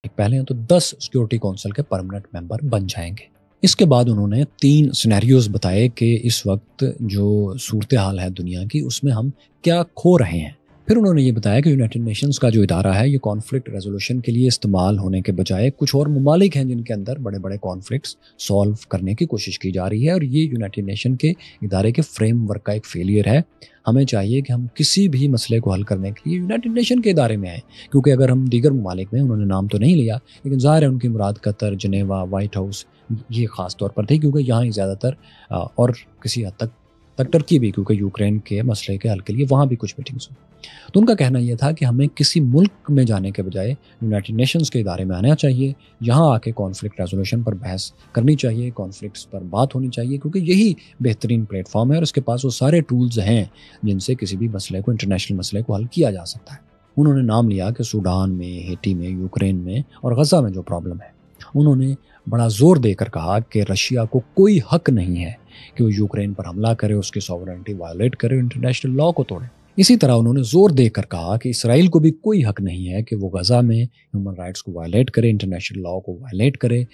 पहले हैं तो 10 सिक्योरिटी काउंसिल के परमानेंट मेंबर बन जाएंगे। इसके बाद उन्होंने 3 सिनेरियोज बताए कि इस वक्त जो सूरत हाल है दुनिया की उसमें हम क्या खो रहे हैं। फिर उन्होंने ये बताया कि यूनाइटेड नेशंस का जो इदारा है ये कॉन्फ्लिक्ट रेजोल्यूशन के लिए इस्तेमाल होने के बजाय कुछ और ममालिक हैं जिनके अंदर बड़े बड़े कॉन्फ्लिक्ट्स सॉल्व करने की कोशिश की जा रही है और ये यूनाइटेड नेशन के इदारे के फ्रेमवर्क का एक फेलियर है। हमें चाहिए कि हम किसी भी मसले को हल करने के लिए यूनाइटेड नेशन के इदारे में आए, क्योंकि अगर हम दीगर ममालिक में, उन्होंने नाम तो नहीं लिया लेकिन ज़ाहिर है उनकी मुराद कतर, जनेवा, वाइट हाउस ये ख़ास तौर पर थी, क्योंकि यहाँ ही ज़्यादातर और किसी हद तक टर्की भी, क्योंकि यूक्रेन के मसले के हल के लिए वहाँ भी कुछ मीटिंग्स हुई। तो उनका कहना यह था कि हमें किसी मुल्क में जाने के बजाय यूनाइटेड नेशंस के इदारे में आना चाहिए, यहाँ आके कॉन्फ्लिक्ट रेजोल्यूशन पर बहस करनी चाहिए, कॉन्फ्लिक्ट्स पर बात होनी चाहिए, क्योंकि यही बेहतरीन प्लेटफॉर्म है और उसके पास वो सारे टूल्स हैं जिनसे किसी भी मसले को, इंटरनेशनल मसले को हल किया जा सकता है। उन्होंने नाम लिया कि सूडान में, हेटी में, यूक्रेन में और गजा में जो प्रॉब्लम है, उन्होंने बड़ा जोर देकर कहा कि रशिया को कोई हक नहीं है कि वो यूक्रेन पर हमला करे, उसकी सॉवरेनिटी वायलेट करे, इंटरनेशनल लॉ को तोड़े। इसी तरह उन्होंने जोर देकर कहा कि इसराइल को भी कोई हक नहीं है कि वो गजा में ह्यूमन राइट्स को वायलेट करे, इंटरनेशनल लॉ को वायलेट करे,